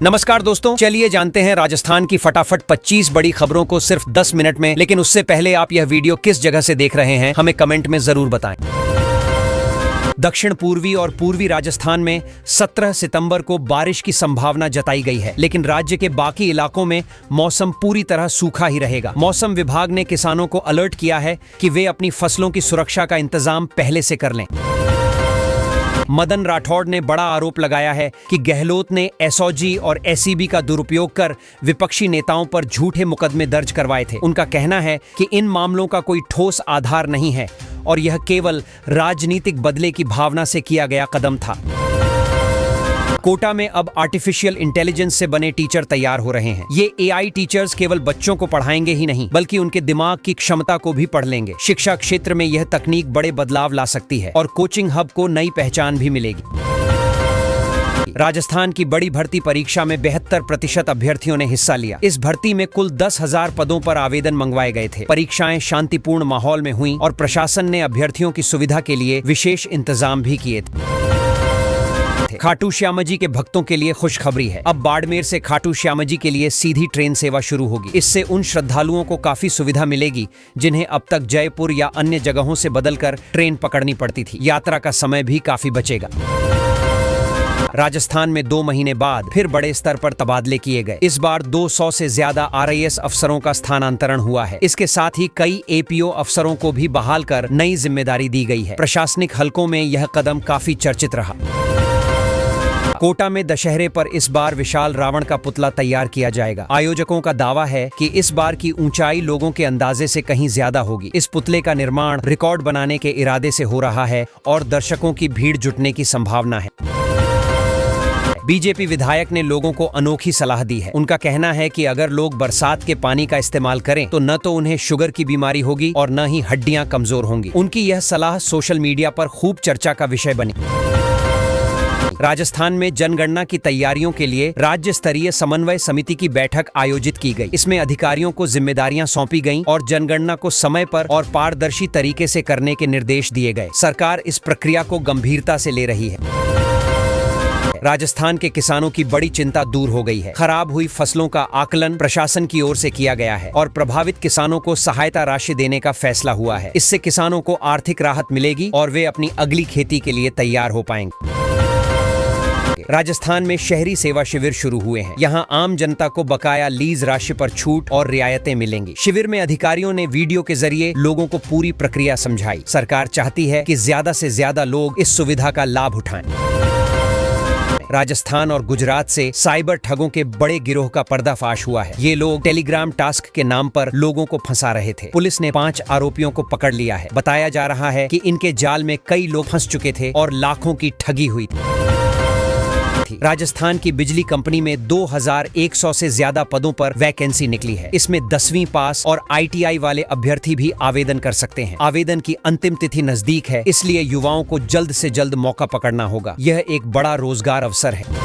नमस्कार दोस्तों, चलिए जानते हैं राजस्थान की फटाफट 25 बड़ी खबरों को सिर्फ 10 मिनट में। लेकिन उससे पहले आप यह वीडियो किस जगह से देख रहे हैं हमें कमेंट में जरूर बताएं। दक्षिण पूर्वी और पूर्वी राजस्थान में 17 सितंबर को बारिश की संभावना जताई गई है, लेकिन राज्य के बाकी इलाकों में मौसम पूरी तरह सूखा ही रहेगा। मौसम विभाग ने किसानों को अलर्ट किया है कि वे अपनी फसलों की सुरक्षा का इंतजाम पहले से कर लें। मदन राठौड़ ने बड़ा आरोप लगाया है कि गहलोत ने एसओजी और एसीबी का दुरुपयोग कर विपक्षी नेताओं पर झूठे मुकदमे दर्ज करवाए थे। उनका कहना है कि इन मामलों का कोई ठोस आधार नहीं है और यह केवल राजनीतिक बदले की भावना से किया गया कदम था। कोटा में अब आर्टिफिशियल इंटेलिजेंस से बने टीचर तैयार हो रहे हैं। ये एआई टीचर्स केवल बच्चों को पढ़ाएंगे ही नहीं, बल्कि उनके दिमाग की क्षमता को भी पढ़ लेंगे। शिक्षा क्षेत्र में यह तकनीक बड़े बदलाव ला सकती है और कोचिंग हब को नई पहचान भी मिलेगी। राजस्थान की बड़ी भर्ती परीक्षा में 72% अभ्यर्थियों ने हिस्सा लिया। इस भर्ती में कुल 10,000 पदों पर आवेदन मंगवाए गए थे। परीक्षाएं शांतिपूर्ण माहौल में हुईं और प्रशासन ने अभ्यर्थियों की सुविधा के लिए विशेष इंतजाम भी किए थे। खाटू श्याम जी के भक्तों के लिए खुशखबरी है। अब बाड़मेर से खाटू श्याम जी के लिए सीधी ट्रेन सेवा शुरू होगी। इससे उन श्रद्धालुओं को काफी सुविधा मिलेगी जिन्हें अब तक जयपुर या अन्य जगहों से बदलकर ट्रेन पकड़नी पड़ती थी। यात्रा का समय भी काफी बचेगा। राजस्थान में 2 महीने बाद फिर बड़े स्तर पर तबादले किए गए। इस बार 200 से ज्यादा आरआईएस अफसरों का स्थानांतरण हुआ है। इसके साथ ही कई एपीओ अफसरों को भी बहाल कर नई जिम्मेदारी दी गई है। प्रशासनिक हलकों में यह कदम काफी चर्चित रहा। कोटा में दशहरे पर इस बार विशाल रावण का पुतला तैयार किया जाएगा। आयोजकों का दावा है कि इस बार की ऊंचाई लोगों के अंदाजे से कहीं ज्यादा होगी। इस पुतले का निर्माण रिकॉर्ड बनाने के इरादे से हो रहा है और दर्शकों की भीड़ जुटने की संभावना है। बीजेपी विधायक ने लोगों को अनोखी सलाह दी है। उनका कहना है कि अगर लोग बरसात के पानी का इस्तेमाल करें तो न तो उन्हें शुगर की बीमारी होगी और न ही हड्डियां कमजोर होंगी। उनकी यह सलाह सोशल मीडिया पर खूब चर्चा का विषय बनी। राजस्थान में जनगणना की तैयारियों के लिए राज्य स्तरीय समन्वय समिति की बैठक आयोजित की गई। इसमें अधिकारियों को जिम्मेदारियां सौंपी गईं और जनगणना को समय पर और पारदर्शी तरीके से करने के निर्देश दिए गए। सरकार इस प्रक्रिया को गंभीरता से ले रही है। राजस्थान के किसानों की बड़ी चिंता दूर हो गई है। खराब हुई फसलों का आकलन प्रशासन की ओर से किया गया है और प्रभावित किसानों को सहायता राशि देने का फैसला हुआ है। इससे किसानों को आर्थिक राहत मिलेगी और वे अपनी अगली खेती के लिए तैयार हो पाएंगे। राजस्थान में शहरी सेवा शिविर शुरू हुए हैं। यहाँ आम जनता को बकाया लीज राशि पर छूट और रियायतें मिलेंगी। शिविर में अधिकारियों ने वीडियो के जरिए लोगों को पूरी प्रक्रिया समझाई। सरकार चाहती है कि ज्यादा से ज्यादा लोग इस सुविधा का लाभ उठाएं। राजस्थान और गुजरात से साइबर ठगों के बड़े गिरोह का पर्दाफाश हुआ है। ये लोग टेलीग्राम टास्क के नाम पर लोगों को फंसा रहे थे। पुलिस ने 5 आरोपियों को पकड़ लिया है। बताया जा रहा है कि इनके जाल में कई लोग फंस चुके थे और लाखों की ठगी हुई थी। राजस्थान की बिजली कंपनी में 2100 से ज्यादा पदों पर वैकेंसी निकली है। इसमें 10वीं पास और आईटीआई वाले अभ्यर्थी भी आवेदन कर सकते हैं। आवेदन की अंतिम तिथि नजदीक है, इसलिए युवाओं को जल्द से जल्द मौका पकड़ना होगा। यह एक बड़ा रोजगार अवसर है।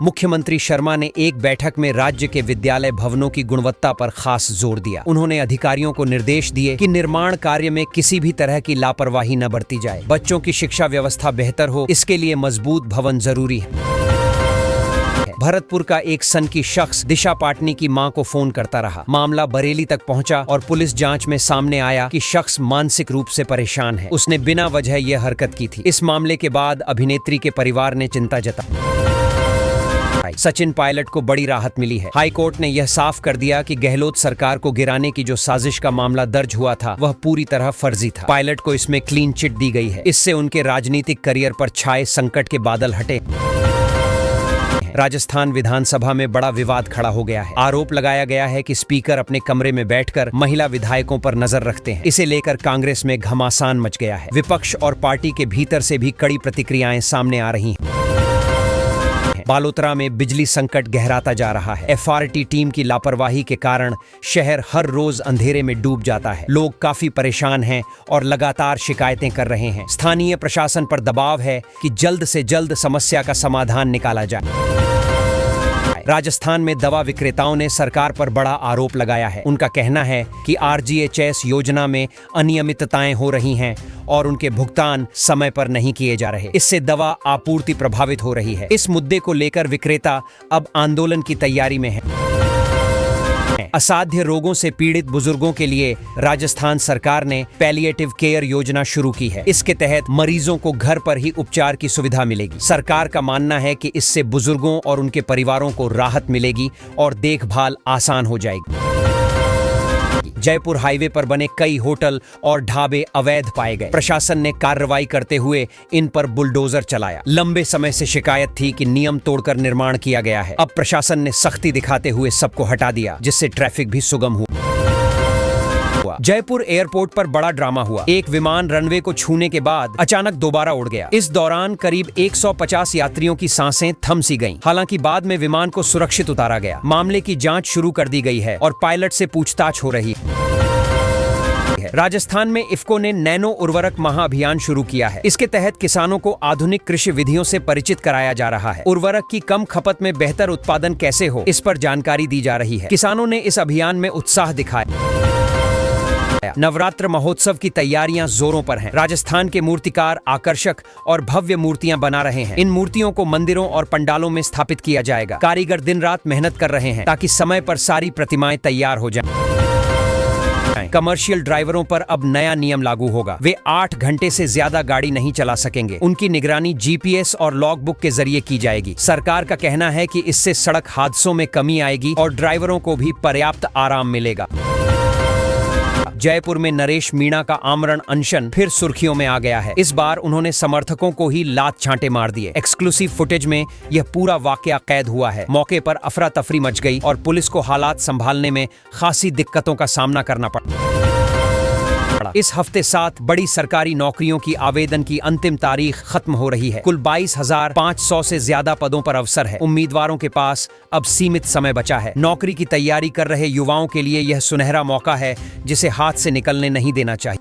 मुख्यमंत्री शर्मा ने एक बैठक में राज्य के विद्यालय भवनों की गुणवत्ता पर खास जोर दिया। उन्होंने अधिकारियों को निर्देश दिए कि निर्माण कार्य में किसी भी तरह की लापरवाही न बरती जाए। बच्चों की शिक्षा व्यवस्था बेहतर हो, इसके लिए मजबूत भवन जरूरी है। भरतपुर का एक सनकी शख्स दिशा पाटनी की मां को फोन करता रहा। मामला बरेली तक पहुंचा और पुलिस जांच में सामने आया कि शख्स मानसिक रूप से परेशान है। उसने बिना वजह यह हरकत की थी। इस मामले के बाद अभिनेत्री के परिवार ने चिंता जताई। सचिन पायलट को बड़ी राहत मिली है। हाई कोर्ट ने यह साफ कर दिया कि गहलोत सरकार को गिराने की जो साजिश का मामला दर्ज हुआ था वह पूरी तरह फर्जी था। पायलट को इसमें क्लीन चिट दी गई है। इससे उनके राजनीतिक करियर पर छाए संकट के बादल हटे। राजस्थान विधानसभा में बड़ा विवाद खड़ा हो गया है। आरोप लगाया गया है कि स्पीकर अपने कमरे में बैठकर महिला विधायकों पर नजर रखते हैं। इसे लेकर कांग्रेस में घमासान मच गया है। विपक्ष और पार्टी के भीतर से भी कड़ी प्रतिक्रियाएं सामने आ रही हैं। बालोतरा में बिजली संकट गहराता जा रहा है। एफआरटी टीम की लापरवाही के कारण शहर हर रोज अंधेरे में डूब जाता है। लोग काफी परेशान हैं और लगातार शिकायतें कर रहे हैं। स्थानीय प्रशासन पर दबाव है कि जल्द से जल्द समस्या का समाधान निकाला जाए। जाए। राजस्थान में दवा विक्रेताओं ने सरकार पर बड़ा आरोप लगाया है। उनका कहना है कि RGHS योजना में अनियमितताएं हो रही हैं और उनके भुगतान समय पर नहीं किए जा रहे। इससे दवा आपूर्ति प्रभावित हो रही है। इस मुद्दे को लेकर विक्रेता अब आंदोलन की तैयारी में है। असाध्य रोगों से पीड़ित बुजुर्गों के लिए राजस्थान सरकार ने पैलिएटिव केयर योजना शुरू की है। इसके तहत मरीजों को घर पर ही उपचार की सुविधा मिलेगी। सरकार का मानना है कि इससे बुजुर्गों और उनके परिवारों को राहत मिलेगी और देखभाल आसान हो जाएगी। जयपुर हाईवे पर बने कई होटल और ढाबे अवैध पाए गए। प्रशासन ने कार्रवाई करते हुए इन पर बुलडोजर चलाया। लंबे समय से शिकायत थी कि नियम तोड़कर निर्माण किया गया है। अब प्रशासन ने सख्ती दिखाते हुए सबको हटा दिया, जिससे ट्रैफिक भी सुगम हुआ। जयपुर एयरपोर्ट पर बड़ा ड्रामा हुआ। एक विमान रनवे को छूने के बाद अचानक दोबारा उड़ गया। इस दौरान करीब 150 यात्रियों की सांसें थम सी गईं। हालांकि बाद में विमान को सुरक्षित उतारा गया। मामले की जांच शुरू कर दी गई है और पायलट से पूछताछ हो रही है। राजस्थान में इफ्को ने नैनो उर्वरक महाअभियान शुरू किया है। इसके तहत किसानों को आधुनिक कृषि विधियों से परिचित कराया जा रहा है। उर्वरक की कम खपत में बेहतर उत्पादन कैसे हो, इस पर जानकारी दी जा रही है। किसानों ने इस अभियान में उत्साह दिखाया। नवरात्र महोत्सव की तैयारियां जोरों पर हैं। राजस्थान के मूर्तिकार आकर्षक और भव्य मूर्तियां बना रहे हैं। इन मूर्तियों को मंदिरों और पंडालों में स्थापित किया जाएगा। कारीगर दिन रात मेहनत कर रहे हैं ताकि समय पर सारी प्रतिमाएं तैयार हो जाएं। कमर्शियल ड्राइवरों पर अब नया नियम लागू होगा। वे 8 घंटे से ज्यादा गाड़ी नहीं चला सकेंगे। उनकी निगरानी GPS और लॉगबुक के जरिए की जाएगी। सरकार का कहना है कि इससे सड़क हादसों में कमी आएगी और ड्राइवरों को भी पर्याप्त आराम मिलेगा। जयपुर में नरेश मीणा का आमरण अनशन फिर सुर्खियों में आ गया है। इस बार उन्होंने समर्थकों को ही लात छांटे मार दिए। एक्सक्लूसिव फुटेज में यह पूरा वाकया कैद हुआ है। मौके पर अफरा तफरी मच गई और पुलिस को हालात संभालने में खासी दिक्कतों का सामना करना पड़ा। इस हफ्ते 7 बड़ी सरकारी नौकरियों की आवेदन की अंतिम तारीख खत्म हो रही है। कुल 22,500 से ज्यादा पदों पर अवसर है। उम्मीदवारों के पास अब सीमित समय बचा है। नौकरी की तैयारी कर रहे युवाओं के लिए यह सुनहरा मौका है, जिसे हाथ से निकलने नहीं देना चाहिए।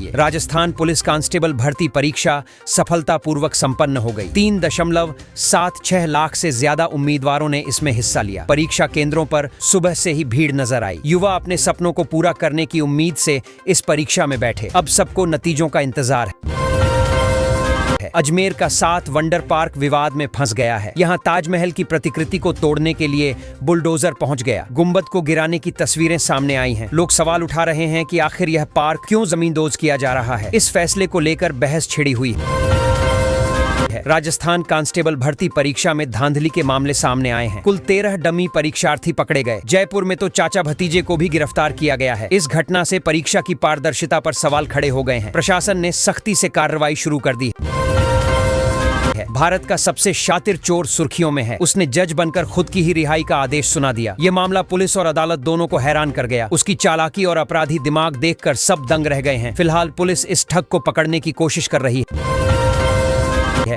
राजस्थान पुलिस कांस्टेबल भर्ती परीक्षा सफलतापूर्वक संपन्न हो गई। 3.76 लाख से ज्यादा उम्मीदवारों ने इसमें हिस्सा लिया। परीक्षा केंद्रों पर सुबह से ही भीड़ नजर आई। युवा अपने सपनों को पूरा करने की उम्मीद से इस परीक्षा में बैठे। अब सबको नतीजों का इंतजार है। अजमेर का 7 वंडर पार्क विवाद में फंस गया है। यहाँ ताजमहल की प्रतिकृति को तोड़ने के लिए बुलडोजर पहुंच गया। गुंबद को गिराने की तस्वीरें सामने आई हैं। लोग सवाल उठा रहे हैं कि आखिर यह पार्क क्यों जमींदोज किया जा रहा है। इस फैसले को लेकर बहस छिड़ी हुई है। राजस्थान कांस्टेबल भर्ती परीक्षा में धांधली के मामले सामने आए हैं। कुल 13 डमी परीक्षार्थी पकड़े गए। जयपुर में तो चाचा भतीजे को भी गिरफ्तार किया गया है। इस घटना से परीक्षा की पारदर्शिता पर सवाल खड़े हो गए हैं। प्रशासन ने सख्ती से कार्रवाई शुरू कर दी है। भारत का सबसे शातिर चोर सुर्खियों में है। उसने जज बनकर खुद की ही रिहाई का आदेश सुना दिया। यह मामला पुलिस और अदालत दोनों को हैरान कर गया। उसकी चालाकी और अपराधी दिमाग देखकर सब दंग रह गए हैं। फिलहाल पुलिस इस ठग को पकड़ने की कोशिश कर रही है।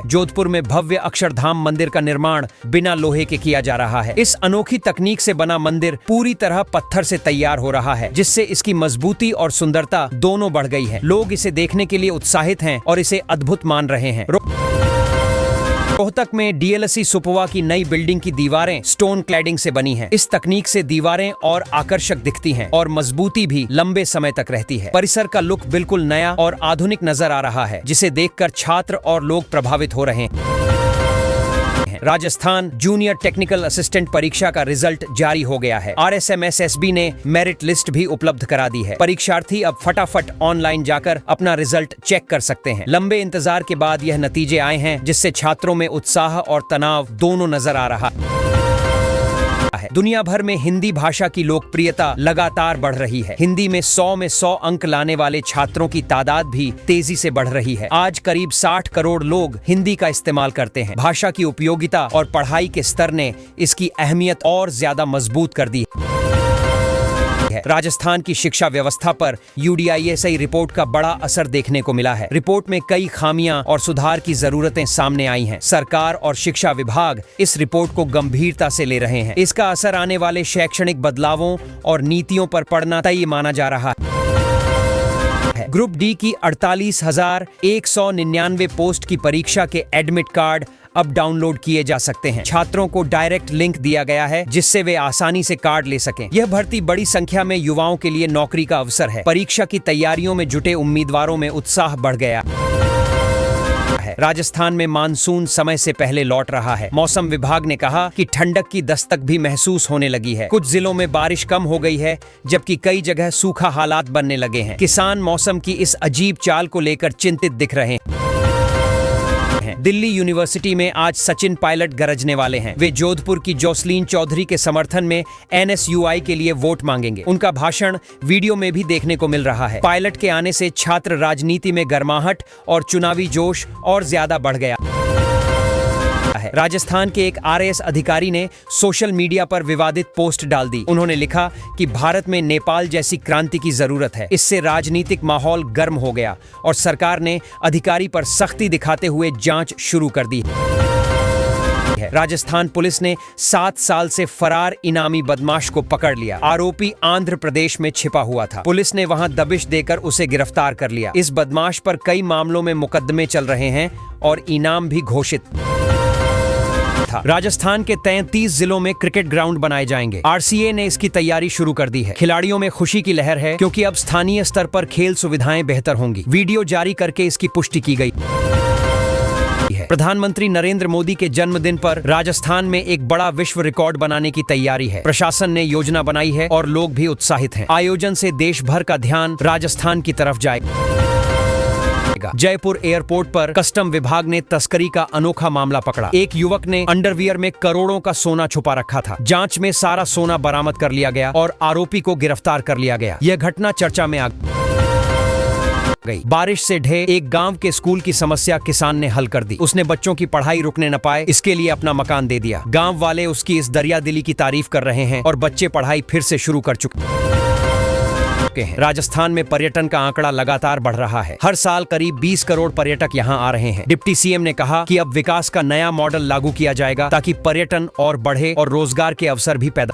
जोधपुर में भव्य अक्षरधाम मंदिर का निर्माण बिना लोहे के किया जा रहा है। इस अनोखी तकनीक से बना मंदिर पूरी तरह पत्थर से तैयार हो रहा है, जिससे इसकी मजबूती और सुंदरता दोनों बढ़ गई है। लोग इसे देखने के लिए उत्साहित हैं और इसे अद्भुत मान रहे हैं। रोहतक में DLSE सुपवा की नई बिल्डिंग की दीवारें स्टोन क्लैडिंग से बनी हैं। इस तकनीक से दीवारें और आकर्षक दिखती हैं और मजबूती भी लंबे समय तक रहती है। परिसर का लुक बिल्कुल नया और आधुनिक नजर आ रहा है, जिसे देखकर छात्र और लोग प्रभावित हो रहे हैं। राजस्थान जूनियर टेक्निकल असिस्टेंट परीक्षा का रिजल्ट जारी हो गया है। RSMSSB ने मेरिट लिस्ट भी उपलब्ध करा दी है। परीक्षार्थी अब फटाफट ऑनलाइन जाकर अपना रिजल्ट चेक कर सकते हैं। लंबे इंतजार के बाद यह नतीजे आए हैं, जिससे छात्रों में उत्साह और तनाव दोनों नजर आ रहा है। दुनिया भर में हिंदी भाषा की लोकप्रियता लगातार बढ़ रही है। हिंदी में 100 अंक लाने वाले छात्रों की तादाद भी तेजी से बढ़ रही है। आज करीब 60 करोड़ लोग हिंदी का इस्तेमाल करते हैं। भाषा की उपयोगिता और पढ़ाई के स्तर ने इसकी अहमियत और ज्यादा मजबूत कर दी है। राजस्थान की शिक्षा व्यवस्था पर UDISI रिपोर्ट का बड़ा असर देखने को मिला है। रिपोर्ट में कई खामियां और सुधार की जरूरतें सामने आई हैं। सरकार और शिक्षा विभाग इस रिपोर्ट को गंभीरता से ले रहे हैं। इसका असर आने वाले शैक्षणिक बदलावों और नीतियों पर पड़ना तय माना जा रहा है। ग्रुप D की 48,199 पोस्ट की परीक्षा के एडमिट कार्ड अब डाउनलोड किए जा सकते हैं। छात्रों को डायरेक्ट लिंक दिया गया है जिससे वे आसानी से कार्ड ले सकें। यह भर्ती बड़ी संख्या में युवाओं के लिए नौकरी का अवसर है। परीक्षा की तैयारियों में जुटे उम्मीदवारों में उत्साह बढ़ गया है। राजस्थान में मानसून समय से पहले लौट रहा है। मौसम विभाग ने कहा कि ठंडक की दस्तक भी महसूस होने लगी है। कुछ जिलों में बारिश कम हो गई है, जबकि कई जगह सूखा हालात बनने लगे हैं। किसान मौसम की इस अजीब चाल को लेकर चिंतित दिख रहे हैं। दिल्ली यूनिवर्सिटी में आज सचिन पायलट गरजने वाले हैं। वे जोधपुर की जोसलीन चौधरी के समर्थन में NSUI के लिए वोट मांगेंगे। उनका भाषण वीडियो में भी देखने को मिल रहा है। पायलट के आने से छात्र राजनीति में गर्माहट और चुनावी जोश और ज्यादा बढ़ गया है। राजस्थान के एक RAS अधिकारी ने सोशल मीडिया पर विवादित पोस्ट डाल दी। उन्होंने लिखा कि भारत में नेपाल जैसी क्रांति की जरूरत है। इससे राजनीतिक माहौल गर्म हो गया और सरकार ने अधिकारी पर सख्ती दिखाते हुए जांच शुरू कर दी है। राजस्थान पुलिस ने 7 साल से फरार इनामी बदमाश को पकड़ लिया। आरोपी आंध्र प्रदेश में छिपा हुआ था। पुलिस ने वहां दबिश देकर उसे गिरफ्तार कर लिया। इस बदमाश पर कई मामलों में मुकदमे चल रहे हैं और इनाम भी घोषित था। राजस्थान के 33 जिलों में क्रिकेट ग्राउंड बनाए जाएंगे। RCA ने इसकी तैयारी शुरू कर दी है। खिलाड़ियों में खुशी की लहर है क्योंकि अब स्थानीय स्तर पर खेल सुविधाएं बेहतर होंगी। वीडियो जारी करके इसकी पुष्टि की गई है। प्रधानमंत्री नरेंद्र मोदी के जन्मदिन पर राजस्थान में एक बड़ा विश्व रिकॉर्ड बनाने की तैयारी है। प्रशासन ने योजना बनाई है और लोग भी उत्साहित हैं। आयोजन से देश भर का ध्यान राजस्थान की तरफ जाएगा। जयपुर एयरपोर्ट पर कस्टम विभाग ने तस्करी का अनोखा मामला पकड़ा। एक युवक ने अंडरवियर में करोड़ों का सोना छुपा रखा था। जांच में सारा सोना बरामद कर लिया गया और आरोपी को गिरफ्तार कर लिया गया। यह घटना चर्चा में आ गई। बारिश से ढहे एक गांव के स्कूल की समस्या किसान ने हल कर दी। उसने बच्चों की पढ़ाई रुकने न पाए इसके लिए अपना मकान दे दिया। गांव वाले उसकी इस दरियादिली की तारीफ कर रहे हैं और बच्चे पढ़ाई फिर से शुरू कर चुके हैं। राजस्थान में पर्यटन का आंकड़ा लगातार बढ़ रहा है। हर साल करीब 20 करोड़ पर्यटक यहां आ रहे हैं। डिप्टी CM ने कहा कि अब विकास का नया मॉडल लागू किया जाएगा ताकि पर्यटन और बढ़े और रोजगार के अवसर भी पैदा।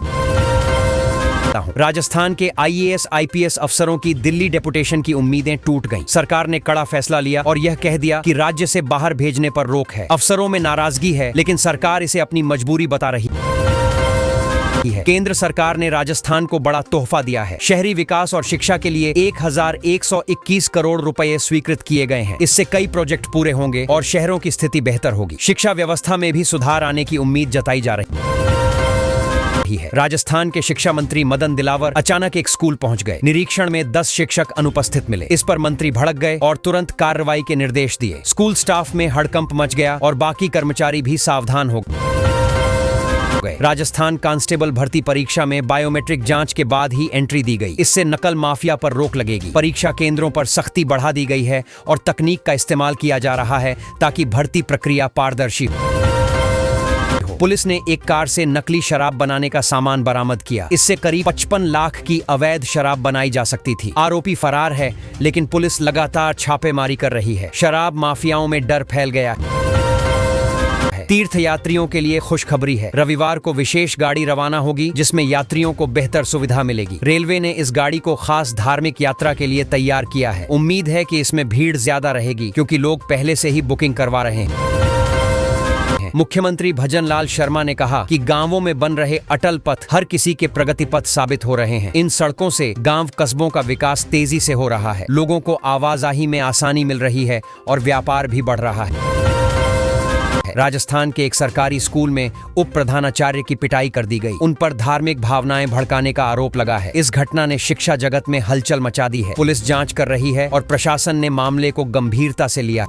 राजस्थान के IAS IPS अफसरों की दिल्ली डेपुटेशन की उम्मीदें टूट गईं। सरकार ने कड़ा फैसला लिया और यह कह दिया कि राज्य से बाहर भेजने पर रोक है। अफसरों में नाराजगी है, लेकिन सरकार इसे अपनी मजबूरी बता रही है। केंद्र सरकार ने राजस्थान को बड़ा तोहफा दिया है। शहरी विकास और शिक्षा के लिए 1121 करोड़ रुपए स्वीकृत किए गए हैं। इससे कई प्रोजेक्ट पूरे होंगे और शहरों की स्थिति बेहतर होगी। शिक्षा व्यवस्था में भी सुधार आने की उम्मीद जताई जा रही है। राजस्थान के शिक्षा मंत्री मदन दिलावर अचानक एक स्कूल पहुंच गए। निरीक्षण में 10 शिक्षक अनुपस्थित मिले। इस पर मंत्री भड़क गए और तुरंत कार्रवाई के निर्देश दिए। स्कूल स्टाफ में हड़कंप मच गया और बाकी कर्मचारी भी सावधान हो गए। राजस्थान कांस्टेबल भर्ती परीक्षा में बायोमेट्रिक जांच के बाद ही एंट्री दी गई। इससे नकल माफिया पर रोक लगेगी। परीक्षा केंद्रों पर सख्ती बढ़ा दी गई है और तकनीक का इस्तेमाल किया जा रहा है ताकि भर्ती प्रक्रिया पारदर्शी हो। पुलिस ने एक कार से नकली शराब बनाने का सामान बरामद किया। इससे करीब 55 लाख की अवैध शराब बनाई जा सकती थी। आरोपी फरार है, लेकिन पुलिस लगातार छापेमारी कर रही है। शराब माफियाओं में डर फैल गया है। तीर्थ यात्रियों के लिए खुशखबरी है। रविवार को विशेष गाड़ी रवाना होगी जिसमें यात्रियों को बेहतर सुविधा मिलेगी। रेलवे ने इस गाड़ी को खास धार्मिक यात्रा के लिए तैयार किया है। उम्मीद है कि इसमें भीड़ ज्यादा रहेगी क्योंकि लोग पहले से ही बुकिंग करवा रहे हैं। मुख्यमंत्री भजन लाल शर्मा ने कहा कि गांवों में बन रहे अटल पथ हर किसी के प्रगति पथ साबित हो रहे हैं। इन सड़कों से गांव कस्बों का विकास तेजी से हो रहा है। लोगों को आवाजाही में आसानी मिल रही है और व्यापार भी बढ़ रहा है। राजस्थान के एक सरकारी स्कूल में उप प्रधानाचार्य की पिटाई कर दी गई। उन पर धार्मिक भावनाएं भड़काने का आरोप लगा है। इस घटना ने शिक्षा जगत में हलचल मचा दी है। पुलिस जांच कर रही है और प्रशासन ने मामले को गंभीरता से लिया।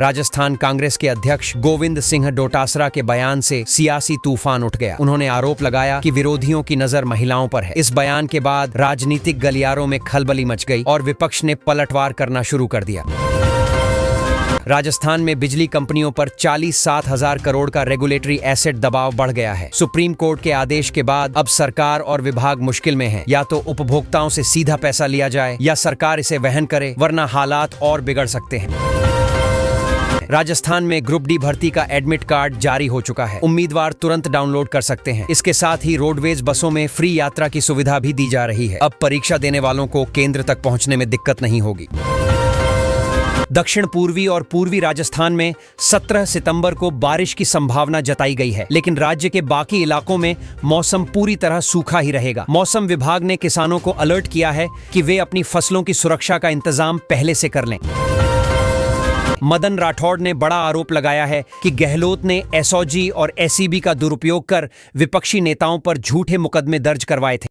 राजस्थान कांग्रेस के अध्यक्ष गोविंद सिंह डोटासरा के बयान से सियासी तूफान उठ गया। उन्होंने आरोप लगाया कि विरोधियों की नजर महिलाओं पर है। इस बयान के बाद राजनीतिक गलियारों में खलबली मच गई और विपक्ष ने पलटवार करना शुरू कर दिया। राजस्थान में बिजली कंपनियों पर 47,000 करोड़ का रेगुलेटरी एसेट दबाव बढ़ गया है। सुप्रीम कोर्ट के आदेश के बाद अब सरकार और विभाग मुश्किल में हैं। या तो उपभोक्ताओं से सीधा पैसा लिया जाए या सरकार इसे वहन करे, वरना हालात और बिगड़ सकते हैं। राजस्थान में ग्रुप डी भर्ती का एडमिट कार्ड जारी हो चुका है। उम्मीदवार तुरंत डाउनलोड कर सकते हैं। इसके साथ ही रोडवेज बसों में फ्री यात्रा की सुविधा भी दी जा रही है। अब परीक्षा देने वालों को केंद्र तक पहुंचने में दिक्कत नहीं होगी। दक्षिण पूर्वी और पूर्वी राजस्थान में 17 सितंबर को बारिश की संभावना जताई गई है, लेकिन राज्य के बाकी इलाकों में मौसम पूरी तरह सूखा ही रहेगा। मौसम विभाग ने किसानों को अलर्ट किया है कि वे अपनी फसलों की सुरक्षा का इंतजाम पहले से कर लें। मदन राठौड़ ने बड़ा आरोप लगाया है कि गहलोत ने एसओजी और एसीबी का दुरुपयोग कर विपक्षी नेताओं पर झूठे मुकदमे दर्ज करवाए थे।